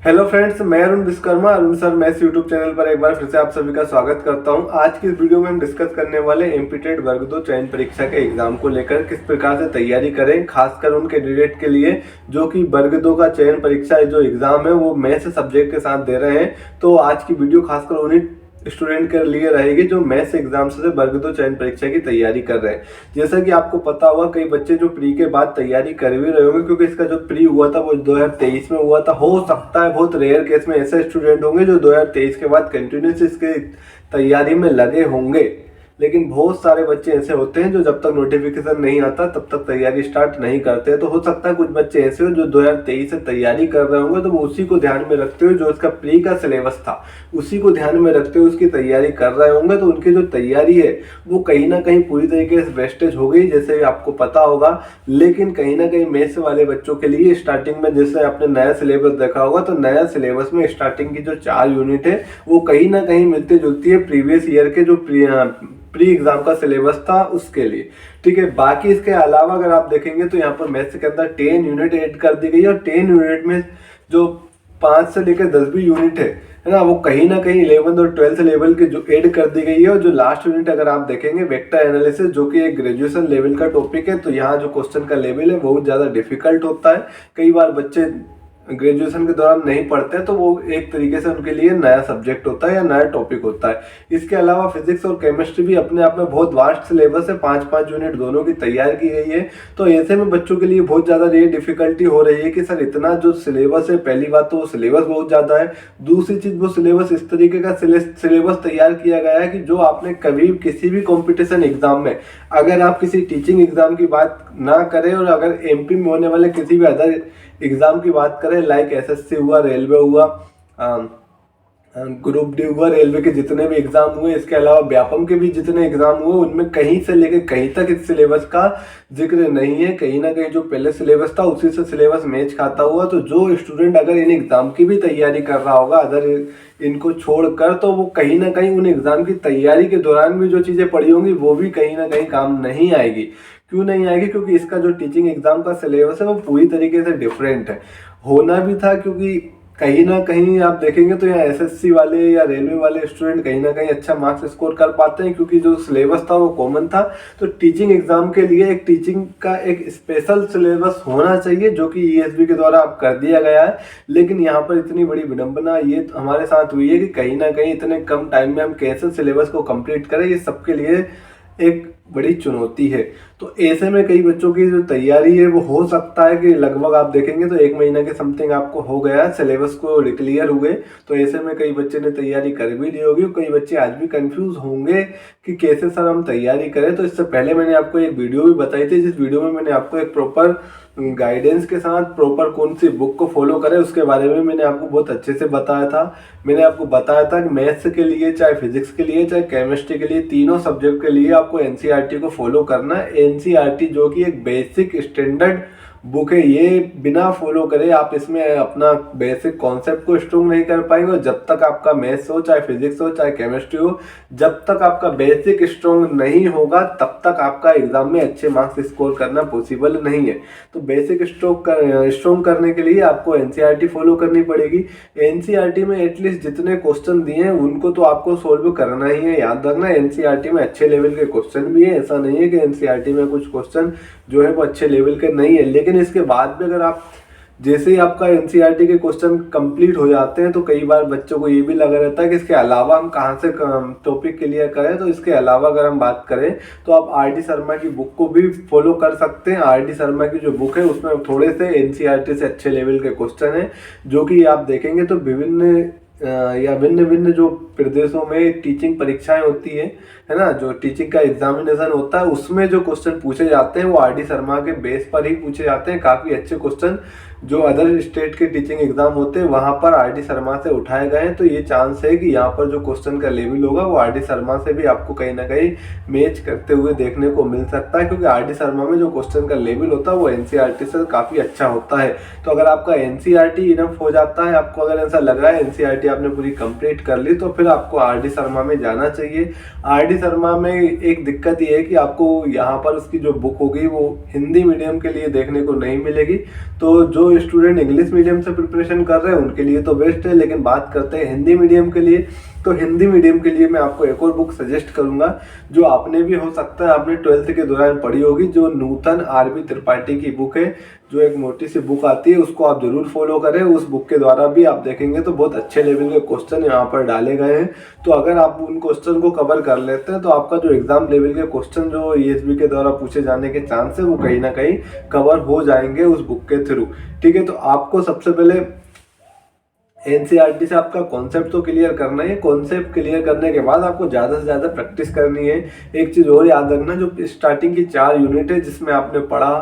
Hello friends, मैं Arun Vishwakarma Arun sir maths YouTube channel पर एक बार फिर से आप सभी का स्वागत करता हूं। आज की इस वीडियो में हम डिस्कस करने वाले एमपीटेट वर्ग 2 चयन परीक्षा के एग्जाम को लेकर किस प्रकार से तैयारी करें, खासकर उन कैंडिडेट के लिए जो कि वर्ग 2 का चयन परीक्षा जो एग्जाम है वो मैथ्स सब्जेक्ट के साथ दे रहे हैं। तो आज की वीडियो खासकर उन्हीं स्टूडेंट के लिए रहेगी जो मैथ्स एग्जाम से वर्ग 2 चयन परीक्षा की तैयारी कर रहे हैं। जैसा कि आपको पता होगा, कई बच्चे जो प्री के बाद तैयारी कर भी रहे होंगे, क्योंकि इसका जो प्री हुआ था वो 2023 में हुआ था। हो सकता है बहुत रेयर केस में ऐसे स्टूडेंट होंगे जो 2023 के बाद कंटिन्यूस इसके तैयारी में लगे होंगे, लेकिन बहुत सारे बच्चे ऐसे होते हैं जो जब तक नोटिफिकेशन नहीं आता तब तक तैयारी स्टार्ट नहीं करते। तो हो सकता है कुछ बच्चे ऐसे हो जो 2023 से तैयारी कर रहे होंगे, तो वो उसी को ध्यान में रखते हुए जो इसका प्री का सिलेबस था उसी को ध्यान में रखते हुए उसकी तैयारी कर रहे होंगे। तो उनकी जो तैयारी है वो कहीं ना कहीं पूरी तरीके से वेस्टेज हो गई, जैसे आपको पता होगा। लेकिन कहीं ना कहीं मैथ्स वाले बच्चों के लिए स्टार्टिंग में, जैसे आपने नया सिलेबस देखा होगा, तो नया सिलेबस में स्टार्टिंग की जो 4 यूनिट है वो कहीं ना कहीं मिलती जुलती है प्रीवियस ईयर के जो प्री एग्जाम का सिलेबस था उसके लिए। ठीक है, बाकी इसके अलावा अगर आप देखेंगे तो यहाँ पर मैथ्स के अंदर 10 यूनिट ऐड कर दी गई है, और 10 यूनिट में जो 5 से लेकर 10 भी यूनिट है ना, वो कहीं ना कहीं 11th और 12th लेवल के जो ऐड कर दी गई है। और जो लास्ट यूनिट अगर आप देखेंगे वेक्टर एनालिसिस, जो कि एक ग्रेजुएशन लेवल का टॉपिक है, तो यहाँ जो क्वेश्चन का लेवल है बहुत ज़्यादा डिफिकल्ट होता है। कई बार बच्चे ग्रेजुएशन के दौरान नहीं पढ़ते, तो वो एक तरीके से उनके लिए नया सब्जेक्ट होता है या नया टॉपिक होता है। इसके अलावा फिजिक्स और केमिस्ट्री भी अपने आप में बहुत वास्ट सिलेबस है, 5-5 यूनिट दोनों की तैयार की गई है। तो ऐसे में बच्चों के लिए बहुत ज़्यादा ये डिफिकल्टी हो रही है कि सर इतना जो सिलेबस है, पहली बात तो वो सिलेबस बहुत ज़्यादा है, दूसरी चीज़ वो सिलेबस इस तरीके का सिलेबस तैयार किया गया है कि जो आपने कभी किसी भी कॉम्पिटिशन एग्जाम में, अगर आप किसी टीचिंग एग्जाम की बात ना करें और अगर एमपी में होने वाले किसी भी अदर एग्जाम की बात करें, लाइक एसएससी हुआ, रेलवे हुआ, ग्रुप डी हुआ, रेलवे के जितने भी एग्जाम हुए, इसके अलावा व्यापम के भी जितने एग्जाम हुए, उनमें कहीं से लेकर कहीं तक इस सिलेबस का जिक्र नहीं है। कहीं ना कहीं जो पहले सिलेबस था उसी से सिलेबस मैच खाता हुआ। तो जो स्टूडेंट अगर इन एग्जाम की भी तैयारी कर रहा होगा अदर इनको छोड़कर, तो वो कहीं ना कहीं उन एग्जाम की तैयारी के दौरान भी जो चीज़ें पढ़ी होंगी वो भी कहीं ना कहीं काम नहीं आएगी। क्यों नहीं आएगी? क्योंकि इसका जो टीचिंग एग्जाम का सिलेबस है वो पूरी तरीके से डिफरेंट है। होना भी था, क्योंकि कहीं ना कहीं आप देखेंगे तो यहाँ एसएससी वाले या रेलवे वाले स्टूडेंट कहीं ना कहीं अच्छा मार्क्स स्कोर कर पाते हैं, क्योंकि जो सिलेबस था वो कॉमन था। तो टीचिंग एग्जाम के लिए एक टीचिंग का एक स्पेशल सिलेबस होना चाहिए, जो कि ईएसबी के द्वारा अब कर दिया गया है। लेकिन यहाँ पर इतनी बड़ी विडंबना ये हमारे साथ हुई है कि कहीं ना कहीं इतने कम टाइम में हम कैसे सिलेबस को कंप्लीट करें, ये सबके लिए एक बड़ी चुनौती है। तो ऐसे में कई बच्चों की जो तैयारी है वो हो सकता है कि लगभग आप देखेंगे तो 1 महीना के समथिंग आपको हो गया सिलेबस को डिक्लियर हुए। तो ऐसे में कई बच्चे ने तैयारी कर भी ली होगी, कई बच्चे आज भी कंफ्यूज होंगे कि कैसे सर हम तैयारी करें। तो इससे पहले मैंने आपको एक वीडियो भी बताई थी, जिस वीडियो में मैंने आपको एक प्रॉपर गाइडेंस के साथ प्रॉपर कौन सी बुक को फॉलो करें उसके बारे में मैंने आपको बहुत अच्छे से बताया था। मैंने आपको बताया था कि मैथ्स के लिए, चाहे फिजिक्स के लिए, चाहे केमिस्ट्री के लिए, तीनों सब्जेक्ट के लिए आपको एनसीईआरटी को फॉलो करना है। एनसीईआरटी जो कि एक बेसिक स्टैंडर्ड बुक है, ये बिना फॉलो करे आप इसमें अपना बेसिक कॉन्सेप्ट को स्ट्रॉन्ग नहीं कर पाएंगे। और जब तक आपका मैथ्स हो, चाहे फिजिक्स हो, चाहे केमिस्ट्री हो, जब तक आपका बेसिक स्ट्रॉन्ग नहीं होगा तब तक आपका एग्जाम में अच्छे मार्क्स स्कोर करना पॉसिबल नहीं है। तो बेसिक स्ट्रॉन्ग करने के लिए आपको एनसीईआरटी फॉलो करनी पड़ेगी। एनसीईआरटी में एटलीस्ट जितने क्वेश्चन दिए हैं उनको तो आपको सोल्व करना ही है। याद रखना, एनसीईआरटी में अच्छे लेवल के क्वेश्चन भी है, ऐसा नहीं है कि एनसीईआरटी में कुछ क्वेश्चन जो है वो अच्छे लेवल के नहीं है। लेकिन इसके बाद भी अगर आप, जैसे ही आपका एनसीईआरटी के क्वेश्चन कंप्लीट हो जाते हैं, तो कई बार बच्चों को ये भी लगा रहता है कि इसके अलावा हम कहाँ से टॉपिक क्लियर करें। तो इसके अलावा अगर हम बात करें तो आप आरडी शर्मा की बुक को भी फॉलो कर सकते हैं। आरडी शर्मा की जो बुक है उसमें थोड़े से एनसीईआरटी से अच्छे लेवल के क्वेश्चन हैं, जो कि आप देखेंगे तो भिन्न भिन्न जो प्रदेशों में टीचिंग परीक्षाएं होती है ना, जो टीचिंग का एग्जामिनेशन होता है उसमें जो क्वेश्चन पूछे जाते हैं वो आरडी शर्मा के बेस पर ही पूछे जाते हैं। काफ़ी अच्छे क्वेश्चन जो अदर स्टेट के टीचिंग एग्जाम होते हैं वहाँ पर आरडी शर्मा से उठाए गए हैं। तो ये चांस है कि यहाँ पर जो क्वेश्चन का लेवल होगा वो आरडी शर्मा से भी आपको कहीं ना कहीं मैच करते हुए देखने को मिल सकता है, क्योंकि आरडी शर्मा में जो क्वेश्चन का लेवल होता है वो एनसीईआरटी से काफ़ी अच्छा होता है। तो अगर आपका एनसीईआरटी इनफ हो जाता है, आपको अगर ऐसा लग रहा है एनसीईआरटी आपने पूरी कंप्लीट कर ली, तो फिर आपको आरडी शर्मा में जाना चाहिए। आरडी शर्मा में एक दिक्कत ये है कि आपको यहाँ पर उसकी जो बुक होगी वो हिंदी मीडियम के लिए देखने को नहीं मिलेगी। तो जो जो स्टूडेंट इंग्लिश मीडियम से प्रिपरेशन कर रहे हैं उनके लिए तो बेस्ट है, लेकिन बात करते हैं हिंदी मीडियम के लिए, तो हिंदी मीडियम के लिए मैं आपको एक और बुक सजेस्ट करूंगा जो आपने भी हो सकता है आपने 12th के दौरान पढ़ी होगी, जो नूतन आरबी त्रिपाठी की बुक है, जो एक मोटी सी बुक आती है, उसको आप जरूर फॉलो करें। उस बुक के द्वारा भी आप देखेंगे तो बहुत अच्छे लेवल के क्वेश्चन यहाँ पर डाले गए हैं। तो अगर आप उन क्वेश्चन को कवर कर लेते हैं तो आपका जो एग्जाम लेवल के क्वेश्चन जो ईएसबी के द्वारा पूछे जाने के चांस है वो कहीं ना कहीं कवर हो जाएंगे उस बुक के थ्रू। ठीक है, तो आपको सबसे पहले एनसीईआरटी से आपका कॉन्सेप्ट तो क्लियर करना है। कॉन्सेप्ट क्लियर करने के बाद आपको ज़्यादा से ज़्यादा प्रैक्टिस करनी है। एक चीज़ और याद रखना, जो स्टार्टिंग की 4 यूनिट है जिसमें आपने पढ़ा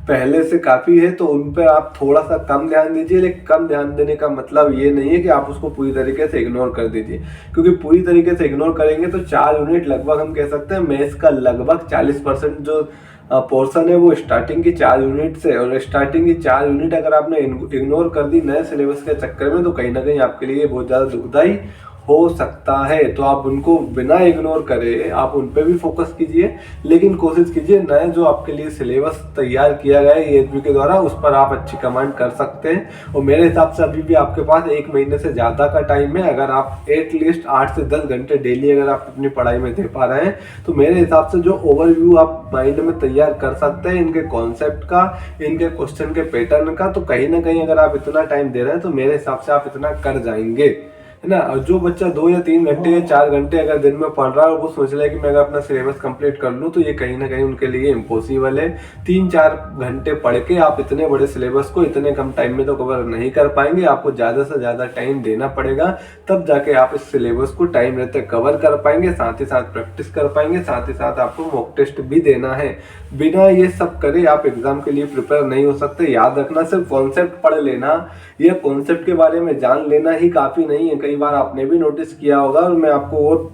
पहले से काफ़ी है, तो उन पर आप थोड़ा सा कम ध्यान दीजिए। लेकिन कम ध्यान देने का मतलब ये नहीं है कि आप उसको पूरी तरीके से इग्नोर कर दीजिए, क्योंकि पूरी तरीके से इग्नोर करेंगे तो 4 यूनिट लगभग हम कह सकते हैं मैथ्स का लगभग 40% जो पोर्शन है वो स्टार्टिंग की 4 यूनिट से, और स्टार्टिंग की 4 यूनिट अगर आपने इग्नोर कर दी नए सिलेबस के चक्कर में तो कहीं ना कहीं आपके लिए बहुत ज़्यादा दुखदाई हो सकता है। तो आप उनको बिना इग्नोर करे आप उन पे भी फोकस कीजिए, लेकिन कोशिश कीजिए नए जो आपके लिए सिलेबस तैयार किया गया है ईएसबी के द्वारा उस पर आप अच्छी कमांड कर सकते हैं। और मेरे हिसाब से अभी भी आपके पास 1 महीने से ज़्यादा का टाइम है। अगर आप एटलीस्ट 8 से 10 घंटे डेली अगर आप अपनी पढ़ाई में दे पा रहे हैं तो मेरे हिसाब से जो ओवरव्यू आप माइंड में तैयार कर सकते हैं इनके कॉन्सेप्ट का, इनके क्वेश्चन के पैटर्न का, तो कहीं ना कहीं अगर आप इतना टाइम दे रहे हैं तो मेरे हिसाब से आप इतना कर जाएंगे, है ना। और जो बच्चा 2 या 3 घंटे या 4 घंटे अगर दिन में पढ़ रहा है और वो सोच रहा है कि मैं अगर अपना सिलेबस कंप्लीट कर लूँ तो ये कहीं ना कहीं उनके लिए इम्पॉसिबल है। 3-4 घंटे पढ़ के आप इतने बड़े सिलेबस को इतने कम टाइम में तो कवर नहीं कर पाएंगे। आपको ज़्यादा से ज़्यादा टाइम देना पड़ेगा, तब जाके आप इस सिलेबस को टाइम रहते कवर कर पाएंगे, साथ ही साथ प्रैक्टिस कर पाएंगे, साथ ही साथ आपको मॉक टेस्ट भी देना है। बिना ये सब करे आप एग्जाम के लिए प्रिपेयर नहीं हो सकते। याद रखना, सिर्फ कॉन्सेप्ट पढ़ लेना या कॉन्सेप्ट के बारे में जान लेना ही काफ़ी नहीं है। कई बार आपने भी नोटिस किया होगा, और मैं आपको और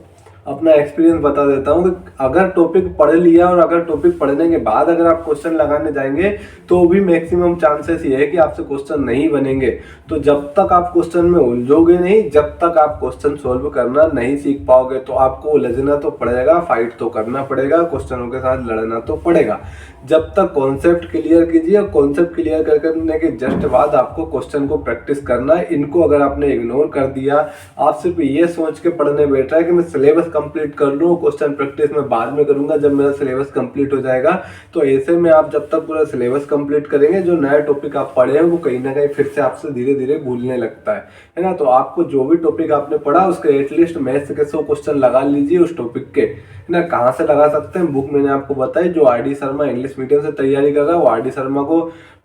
अपना एक्सपीरियंस बता देता हूँ कि अगर टॉपिक पढ़ लिया और अगर टॉपिक पढ़ने के बाद अगर आप क्वेश्चन लगाने जाएंगे तो भी मैक्सिमम चांसेस ये है कि आपसे क्वेश्चन नहीं बनेंगे। तो जब तक आप क्वेश्चन में उलझोगे नहीं, जब तक आप क्वेश्चन सोल्व करना नहीं सीख पाओगे, तो आपको उलझना तो पड़ेगा, फाइट तो करना पड़ेगा, क्वेश्चनों के साथ लड़ना तो पड़ेगा। जब तक कॉन्सेप्ट क्लियर कीजिए, कॉन्सेप्ट क्लियर करने के जस्ट बाद आपको क्वेश्चन को प्रैक्टिस करना है। इनको अगर आपने इग्नोर कर दिया, आप सिर्फ ये सोच के पढ़ने बैठ रहे हैं कि मैं सिलेबस कंप्लीट कर लूँ, क्वेश्चन प्रैक्टिस मैं बाद में करूंगा जब मेरा सिलेबस कंप्लीट हो जाएगा, तो ऐसे में आप जब तक पूरा सिलेबस कंप्लीट करेंगे जो नया टॉपिक आप पढ़े हैं वो कहीं ना कहीं फिर से आपसे धीरे धीरे भूलने लगता है ना। तो आपको जो भी टॉपिक आपने पढ़ा उसके एटलीस्ट मैथ्स के 100 क्वेश्चन लगा लीजिए उस टॉपिक के, है ना। कहाँ से लगा सकते हैं, बुक मैंने आपको बताई। जो R D Sharma English medium से तैयारी कर रहा है वो आर डी शर्मा को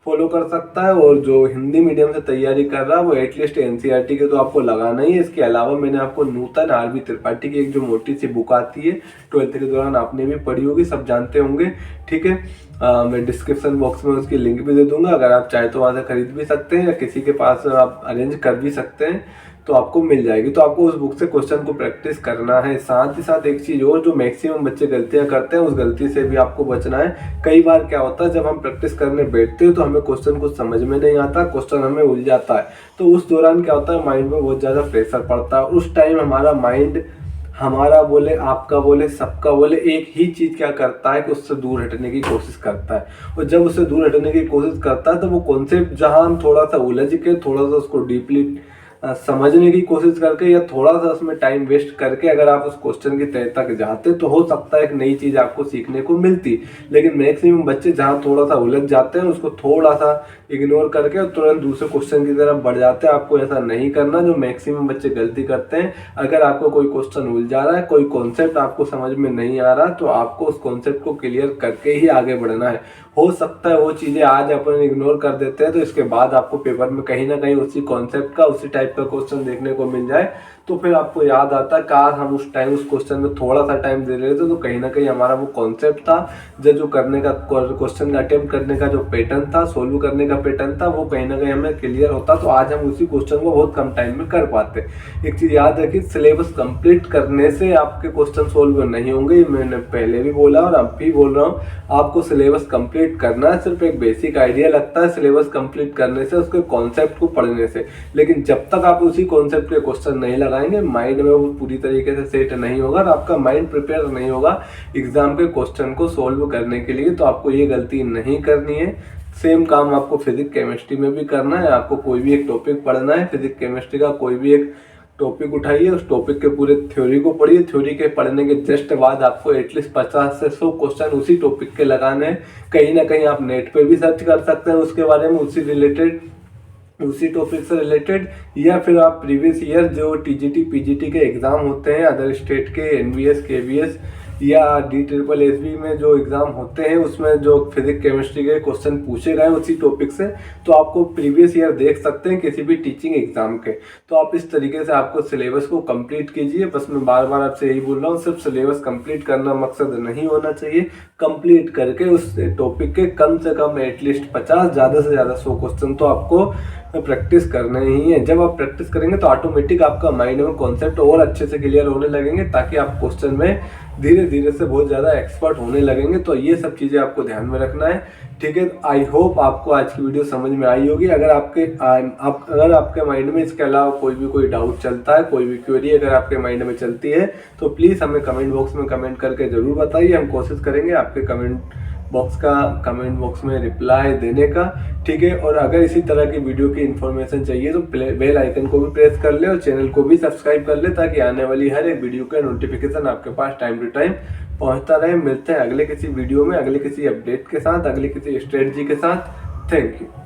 फॉलो कर सकता है, और जो हिंदी मीडियम से तैयारी कर रहा है वो एटलीस्ट एनसीईआरटी के तो आपको लगाना ही है। इसके अलावा मैंने आपको नूतन आरबी त्रिपाठी की एक जो मोटी सी बुक आती है 12th के दौरान आपने भी पढ़ी होगी, सब जानते होंगे, ठीक है। मैं डिस्क्रिप्शन बॉक्स में उसकी लिंक भी दे दूंगा, अगर आप चाहे तो वहाँ से खरीद भी सकते हैं या किसी के पास आप अरेंज कर भी सकते हैं तो आपको मिल जाएगी। तो आपको उस बुक से क्वेश्चन को प्रैक्टिस करना है। साथ ही साथ एक चीज़ और, जो मैक्सिमम बच्चे गलतियां करते हैं उस गलती से भी आपको बचना है। कई बार क्या होता है, जब हम प्रैक्टिस करने बैठते हैं तो हमें क्वेश्चन कुछ समझ में नहीं आता, क्वेश्चन हमें उलझाता है, तो उस दौरान क्या होता है माइंड में बहुत ज़्यादा प्रेशर पड़ता है। उस टाइम हमारा माइंड, हमारा बोले आपका बोले सबका बोले, एक ही चीज़ क्या करता है कि उससे दूर हटने की कोशिश करता है। और जब उससे दूर हटने की कोशिश करता है तो वो कॉन्सेप्ट जहाँ हम थोड़ा सा उलझ के थोड़ा सा उसको डीपली समझने की कोशिश करके या थोड़ा सा उसमें टाइम वेस्ट करके अगर आप उस क्वेश्चन की तह तक जाते तो हो सकता है एक नई चीज़ आपको सीखने को मिलती। लेकिन मैक्सिमम बच्चे जहाँ थोड़ा सा उलझ जाते हैं उसको थोड़ा सा इग्नोर करके और तुरंत दूसरे क्वेश्चन की तरफ बढ़ जाते हैं। आपको ऐसा नहीं करना, जो मैक्सिमम बच्चे गलती करते हैं। अगर आपको कोई क्वेश्चन उलझा रहा है, कोई कॉन्सेप्ट आपको समझ में नहीं आ रहा, तो आपको उस कॉन्सेप्ट को क्लियर करके ही आगे बढ़ना है। हो सकता है वो चीज़ें आज अपन इग्नोर कर देते हैं तो इसके बाद आपको पेपर में कहीं ना कहीं उसी कॉन्सेप्ट का, उसी टाइप का क्वेश्चन देखने को मिल जाए, तो फिर आपको याद आता है काश हम उस टाइम उस क्वेश्चन में थोड़ा सा टाइम दे रहे थे तो कहीं ना कहीं हमारा वो कॉन्सेप्ट था, जो करने का क्वेश्चन का अटेम्प्ट करने का जो पैटर्न था, सोल्व करने का पैटर्न था, वो कहीं ना कहीं हमें क्लियर होता, तो आज हम उसी क्वेश्चन को बहुत कम टाइम में कर पाते। एक चीज़ याद रखिए, सिलेबस कंप्लीट करने से आपके क्वेश्चन सोल्व नहीं होंगे। मैंने पहले भी बोला और अब भी बोल रहा हूँ, आपको सिलेबस कंप्लीट करना है। सिर्फ एक बेसिक आइडिया लगता है सिलेबस कंप्लीट करने से, उसके कॉन्सेप्ट को पढ़ने से, लेकिन जब तक आप उसी कॉन्सेप्ट के क्वेश्चन नहीं लगाएंगे माइंड में वो पूरी तरीके से सेट नहीं होगा और आपका माइंड प्रिपेयर नहीं होगा एग्जाम के क्वेश्चन को सोल्व करने के लिए। तो आपको ये गलती नहीं करनी है। सेम काम आपको फिजिक्स केमिस्ट्री में भी करना है। आपको कोई भी एक टॉपिक पढ़ना है, फिजिक्स केमिस्ट्री का कोई भी एक टॉपिक उठाइए, उस टॉपिक के पूरे थ्योरी को पढ़िए। थ्योरी के पढ़ने के जस्ट बाद आपको एटलीस्ट 50 से 100 क्वेश्चन उसी टॉपिक के लगाने हैं। कहीं ना कहीं आप नेट पे भी सर्च कर सकते हैं उसके बारे में, उसी टॉपिक से रिलेटेड, या फिर आप प्रीवियस ईयर जो टीजीटी पीजीटी के एग्जाम होते हैं अदर स्टेट के, एनवीएस केवीएस या DSSB में जो एग्जाम होते हैं उसमें जो फिजिक्स केमिस्ट्री के क्वेश्चन पूछे गए उसी टॉपिक से, तो आपको प्रीवियस ईयर देख सकते हैं किसी भी टीचिंग एग्जाम के। तो आप इस तरीके से आपको सिलेबस को कंप्लीट कीजिए। बस मैं बार बार आपसे यही बोल रहा हूँ, सिर्फ सिलेबस कंप्लीट करना मकसद नहीं होना चाहिए। कंप्लीट करके उस टॉपिक के कम से कम एटलीस्ट 50, ज़्यादा से ज़्यादा 100 क्वेश्चन तो आपको प्रैक्टिस करना ही है। जब आप प्रैक्टिस करेंगे तो ऑटोमेटिक आपका माइंड में कॉन्सेप्ट और अच्छे से क्लियर होने लगेंगे, ताकि आप क्वेश्चन में धीरे धीरे से बहुत ज़्यादा एक्सपर्ट होने लगेंगे। तो ये सब चीज़ें आपको ध्यान में रखना है, ठीक है। आई होप आपको आज की वीडियो समझ में आई होगी। अगर आपके माइंड में इसके अलावा कोई डाउट चलता है, कोई भी क्वेरी अगर आपके माइंड में चलती है, तो प्लीज़ हमें कमेंट बॉक्स में कमेंट करके ज़रूर बताइए। हम कोशिश करेंगे आपके कमेंट बॉक्स में रिप्लाई देने का, ठीक है। और अगर इसी तरह की वीडियो की इन्फॉर्मेशन चाहिए तो बेल आइकन को भी प्रेस कर ले और चैनल को भी सब्सक्राइब कर ले, ताकि आने वाली हर एक वीडियो का नोटिफिकेशन आपके पास टाइम टू टाइम पहुंचता रहे। मिलते हैं अगले किसी वीडियो में, अगले किसी अपडेट के साथ, अगले किसी स्ट्रेटजी के साथ। Thank you.